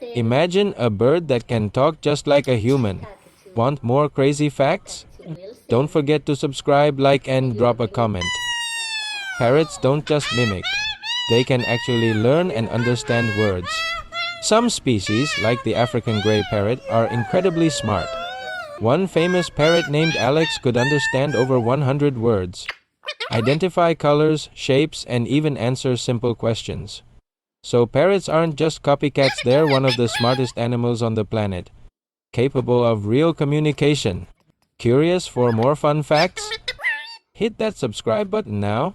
Imagine a bird that can talk just like a human. Want more crazy facts? Don't forget to subscribe, like, and drop a comment. Parrots don't just mimic. They can actually learn and understand words. Some species, like the African Grey Parrot, are incredibly smart. One famous parrot named Alex could understand over 100 words, identify colors, shapes, and even answer simple questions. So parrots aren't just copycats, they're one of the smartest animals on the planet, capable of real communication. Curious for more fun facts? Hit that subscribe button now.